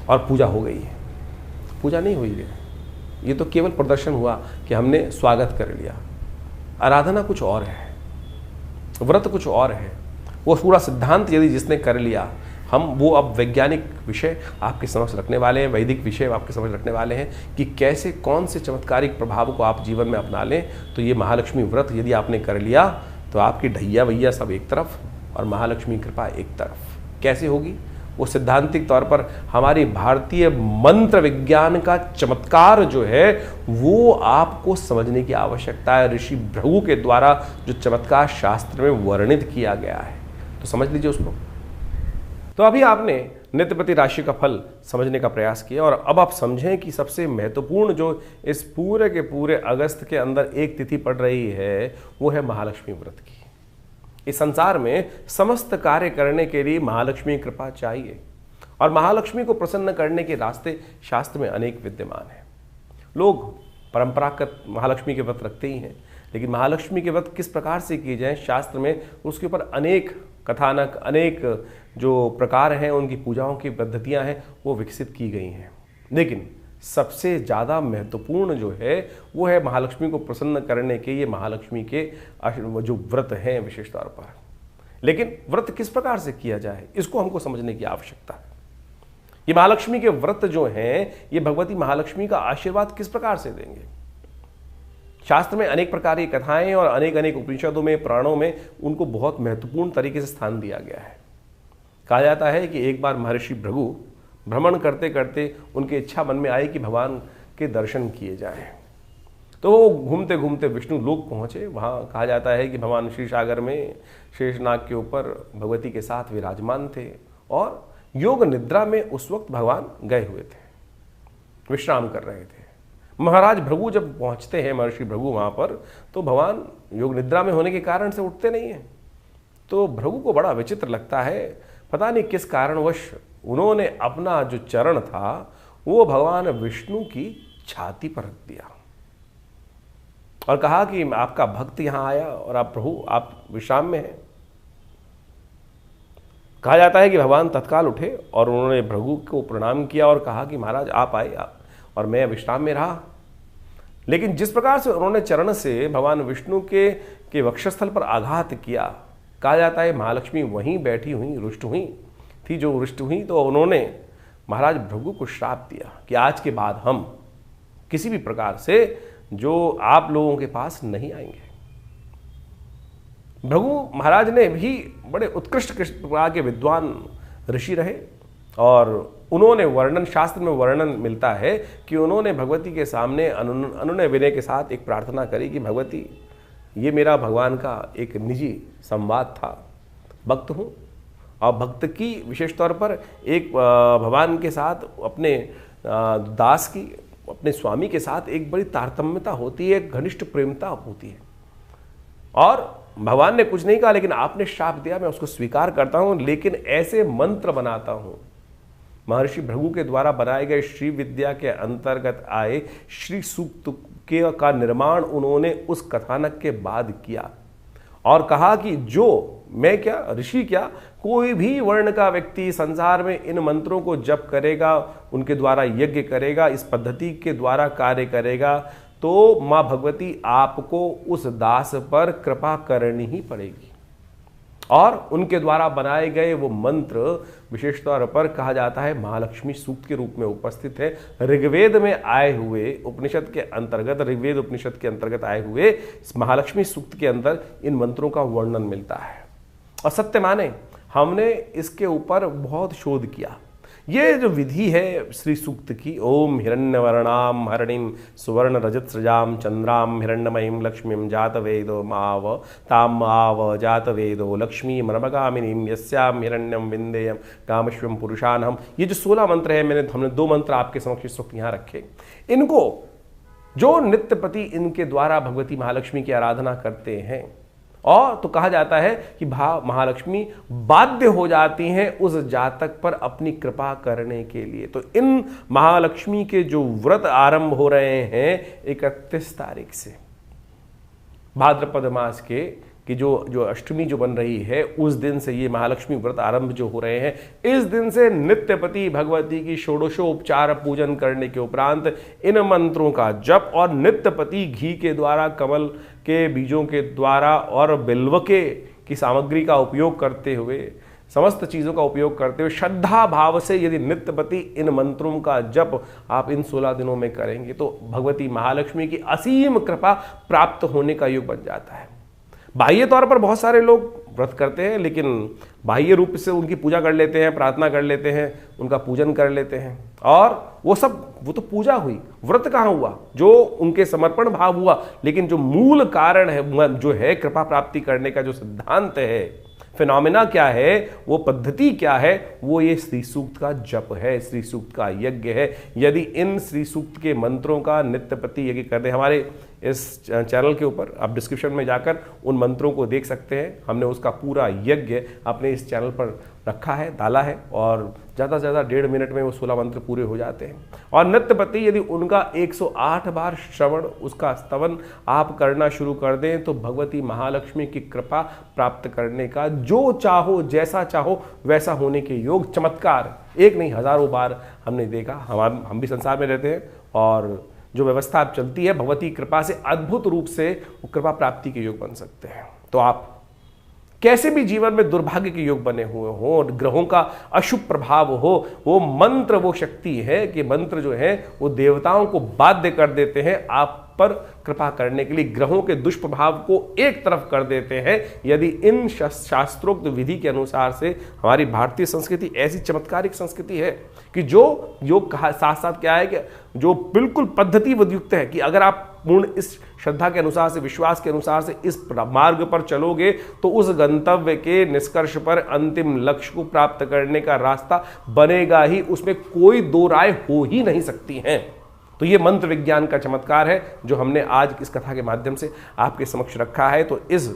और पूजा हो गई है। पूजा नहीं हुई है, ये तो केवल प्रदर्शन हुआ कि हमने स्वागत कर लिया। आराधना कुछ और है, व्रत कुछ और है। वो पूरा सिद्धांत यदि जिसने कर लिया, हम वो अब वैज्ञानिक विषय आपके समक्ष रखने वाले हैं, वैदिक विषय आपके समक्ष रखने वाले हैं कि कैसे कौन से चमत्कारिक प्रभाव को आप जीवन में अपना लें। तो ये महालक्ष्मी व्रत यदि आपने कर लिया तो आपकी ढैया वैया सब एक तरफ और महालक्ष्मी कृपा एक तरफ। कैसे होगी वो सिद्धांतिक तौर पर हमारी भारतीय मंत्र विज्ञान का चमत्कार जो है वो आपको समझने की आवश्यकता है। ऋषि भृगु के द्वारा जो चमत्कार शास्त्र में वर्णित किया गया है, तो समझ लीजिए उसको। तो अभी आपने नित्यपति राशि का फल समझने का प्रयास किया और अब आप समझें कि सबसे महत्वपूर्ण जो इस पूरे के पूरे अगस्त के अंदर एक तिथि पड़ रही है वो है महालक्ष्मी व्रत की। इस संसार में समस्त कार्य करने के लिए महालक्ष्मी कृपा चाहिए और महालक्ष्मी को प्रसन्न करने के रास्ते शास्त्र में अनेक विद्यमान हैं। लोग परंपरागत महालक्ष्मी के व्रत रखते ही हैं, लेकिन महालक्ष्मी के व्रत किस प्रकार से किए जाएं शास्त्र में उसके ऊपर अनेक कथानक, अनेक जो प्रकार हैं, उनकी पूजाओं की पद्धतियां हैं वो विकसित की गई हैं। लेकिन सबसे ज़्यादा महत्वपूर्ण जो है वो है महालक्ष्मी को प्रसन्न करने के ये महालक्ष्मी के जो व्रत हैं विशेष तौर पर। लेकिन व्रत किस प्रकार से किया जाए इसको हमको समझने की आवश्यकता है। ये महालक्ष्मी के व्रत जो हैं ये भगवती महालक्ष्मी का आशीर्वाद किस प्रकार से देंगे। शास्त्र में अनेक प्रकार की कथाएं और अनेक अनेक उपनिषदों में, पुराणों में उनको बहुत महत्वपूर्ण तरीके से स्थान दिया गया है। कहा जाता है कि एक बार महर्षि भृगु भ्रमण करते करते उनकी इच्छा मन में आई कि भगवान के दर्शन किए जाएं। तो वो घूमते घूमते विष्णु लोक पहुँचे। वहाँ कहा जाता है कि भगवान श्री सागर में शेषनाग के ऊपर भगवती के साथ विराजमान थे और योग निद्रा में उस वक्त भगवान गए हुए थे, विश्राम कर रहे थे। महाराज भृगु जब पहुँचते हैं, महर्षि भृगु वहाँ पर, तो भगवान योग निद्रा में होने के कारण से उठते नहीं हैं। तो भृगु को बड़ा विचित्र लगता है, पता नहीं किस कारणवश उन्होंने अपना जो चरण था वो भगवान विष्णु की छाती पर रख दिया और कहा कि आपका भक्त यहां आया और आप प्रभु आप विश्राम में हैं। कहा जाता है कि भगवान तत्काल उठे और उन्होंने भृगु को प्रणाम किया और कहा कि महाराज आप आए और मैं विश्राम में रहा। लेकिन जिस प्रकार से उन्होंने चरण से भगवान विष्णु के वक्षस्थल पर आघात किया, कहा जाता है महालक्ष्मी वहीं बैठी हुई रुष्ट हुई थी। जो रुष्ट हुई तो उन्होंने महाराज भृगु को श्राप दिया कि आज के बाद हम किसी भी प्रकार से जो आप लोगों के पास नहीं आएंगे। भृगु महाराज ने भी बड़े उत्कृष्ट प्रकार के विद्वान ऋषि रहे और उन्होंने वर्णन, शास्त्र में वर्णन मिलता है कि उन्होंने भगवती के सामने अनुनय विनय के साथ एक प्रार्थना करी कि भगवती ये मेरा भगवान का एक निजी संवाद था, भक्त हूँ और भक्त की विशेष तौर पर एक भगवान के साथ अपने दास की, अपने स्वामी के साथ एक बड़ी तारतम्यता होती है, एक घनिष्ठ प्रेमता होती है। और भगवान ने कुछ नहीं कहा लेकिन आपने श्राप दिया, मैं उसको स्वीकार करता हूँ, लेकिन ऐसे मंत्र बनाता हूँ। महर्षि भृगु के द्वारा बनाए गए श्री विद्या के अंतर्गत आए श्री सूक्त का निर्माण उन्होंने उस कथानक के बाद किया और कहा कि जो मैं क्या, ऋषि क्या, कोई भी वर्ण का व्यक्ति संसार में इन मंत्रों को जप करेगा, उनके द्वारा यज्ञ करेगा, इस पद्धति के द्वारा कार्य करेगा, तो माँ भगवती आपको उस दास पर कृपा करनी ही पड़ेगी। और उनके द्वारा बनाए गए वो मंत्र विशेष तौर पर कहा जाता है महालक्ष्मी सूक्त के रूप में उपस्थित है। ऋग्वेद में आए हुए उपनिषद के अंतर्गत, ऋग्वेद उपनिषद के अंतर्गत आए हुए महालक्ष्मी सूक्त के अंदर इन मंत्रों का वर्णन मिलता है। और सत्य माने हमने इसके ऊपर बहुत शोध किया। ये जो विधि है श्री सूक्त की, ओम हिरण्यवर्णाम हरणिम सुवर्ण रजत सृजाम चंद्राम हिरण्यमयीं लक्ष्मीं जात वेदो माव ताम आव जात वेदो लक्ष्मी मनमगामिनीं यस्याम हिरण्यम विंदेयम कामश्वम पुरुषानहम। ये जो 16 मंत्र है, हमने 2 मंत्र आपके समक्ष इस वक्त यहाँ रखे। इनको जो नित्यपति इनके द्वारा भगवती महालक्ष्मी की आराधना करते हैं, और तो कहा जाता है कि महालक्ष्मी बाध्य हो जाती हैं उस जातक पर अपनी कृपा करने के लिए। तो इन महालक्ष्मी के जो व्रत आरंभ हो रहे हैं 31 तारीख से, भाद्रपद मास के कि जो अष्टमी जो बन रही है उस दिन से ये महालक्ष्मी व्रत आरंभ जो हो रहे हैं। इस दिन से नित्यपति भगवती की षोडशोपचार पूजन करने के उपरांत इन मंत्रों का जप और नित्यपति घी के द्वारा, कमल के बीजों के द्वारा और बिल्व की सामग्री का उपयोग करते हुए, समस्त चीज़ों का उपयोग करते हुए श्रद्धा भाव से यदि नित्यपति इन मंत्रों का जप आप इन 16 दिनों में करेंगे तो भगवती महालक्ष्मी की असीम कृपा प्राप्त होने का योग बन जाता है। बाह्य तौर पर बहुत सारे लोग व्रत करते हैं, लेकिन बाह्य रूप से उनकी पूजा कर लेते हैं, प्रार्थना कर लेते हैं, उनका पूजन कर लेते हैं, और वो तो पूजा हुई, व्रत कहाँ हुआ, जो उनके समर्पण भाव हुआ। लेकिन जो मूल कारण है, जो है कृपा प्राप्ति करने का जो सिद्धांत है, फिनोमिना क्या है, वो पद्धति क्या है, वो ये श्री सूक्त का जप है, श्री सूक्त का यज्ञ है। यदि इन श्री सूक्त के मंत्रों का नित्यपति यज्ञ कर दे, हमारे इस चैनल के ऊपर आप डिस्क्रिप्शन में जाकर उन मंत्रों को देख सकते हैं। हमने उसका पूरा यज्ञ अपने इस चैनल पर रखा है, डाला है, और ज़्यादा से ज़्यादा 1.5 मिनट में वो 16 मंत्र पूरे हो जाते हैं। और नित्यपति यदि उनका 108 बार श्रवण, उसका स्तवन आप करना शुरू कर दें तो भगवती महालक्ष्मी की कृपा प्राप्त करने का जो चाहो, जैसा चाहो वैसा होने के योग, चमत्कार एक नहीं हजारों बार हमने देखा। हम भी संसार में रहते हैं, और जो व्यवस्था अब चलती है भगवती कृपा से अद्भुत रूप से वो कृपा प्राप्ति के योग बन सकते हैं। तो आप कैसे भी जीवन में दुर्भाग्य के योग बने हुए हो और ग्रहों का अशुभ प्रभाव हो, वो मंत्र वो शक्ति है कि मंत्र जो है वो देवताओं को बाध्य कर देते हैं आप पर कृपा करने के लिए, ग्रहों के दुष्प्रभाव को एक तरफ कर देते हैं। यदि इन शास्त्रोक्त विधि के अनुसार से, हमारी भारतीय संस्कृति ऐसी चमत्कारिक संस्कृति है कि जो योग कहा साथ साथ क्या है कि जो बिल्कुल पद्धतिबद्ध युक्त है कि अगर आप पूर्ण इस श्रद्धा के अनुसार से, विश्वास के अनुसार से इस मार्ग पर चलोगे तो उस गंतव्य के निष्कर्ष पर, अंतिम लक्ष्य को प्राप्त करने का रास्ता बनेगा ही, उसमें कोई दो राय हो ही नहीं सकती हैं। तो ये मंत्र विज्ञान का चमत्कार है जो हमने आज इस कथा के माध्यम से आपके समक्ष रखा है। तो इस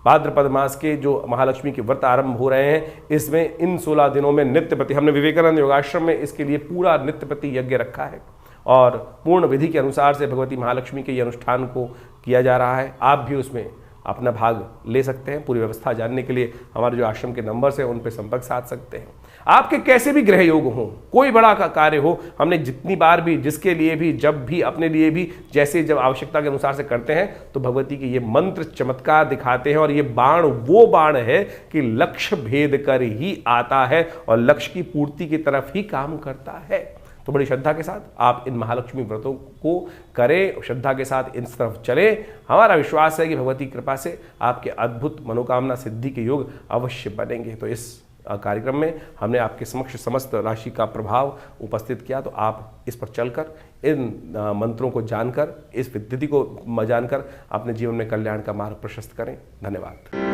भाद्रपद मास के जो महालक्ष्मी के व्रत आरंभ हो रहे हैं, इसमें इन 16 दिनों में नित्यपति, हमने विवेकानंद योगाश्रम में इसके लिए पूरा नित्यपति यज्ञ रखा है और पूर्ण विधि के अनुसार से भगवती महालक्ष्मी के ये अनुष्ठान को किया जा रहा है। आप भी उसमें अपना भाग ले सकते हैं। पूरी व्यवस्था जानने के लिए हमारे जो आश्रम के नंबर्स हैं उन पर संपर्क साध सकते हैं। आपके कैसे भी ग्रह योग हो, कोई बड़ा का कार्य हो, हमने जितनी बार भी, जिसके लिए भी, जब भी, अपने लिए भी, जैसे जब आवश्यकता के अनुसार से करते हैं तो भगवती के ये मंत्र चमत्कार दिखाते हैं। और ये बाण वो बाण है कि लक्ष्य भेद कर ही आता है और लक्ष्य की पूर्ति की तरफ ही काम करता है। तो बड़ी श्रद्धा के साथ आप इन महालक्ष्मी व्रतों को करें, श्रद्धा के साथ इन तरफ चलें। हमारा विश्वास है कि भगवती कृपा से आपके अद्भुत मनोकामना सिद्धि के योग अवश्य बनेंगे। तो इस कार्यक्रम में हमने आपके समक्ष समस्त राशि का प्रभाव उपस्थित किया। तो आप इस पर चलकर, इन मंत्रों को जानकर, इस विधि को जानकर अपने जीवन में कल्याण का मार्ग प्रशस्त करें। धन्यवाद।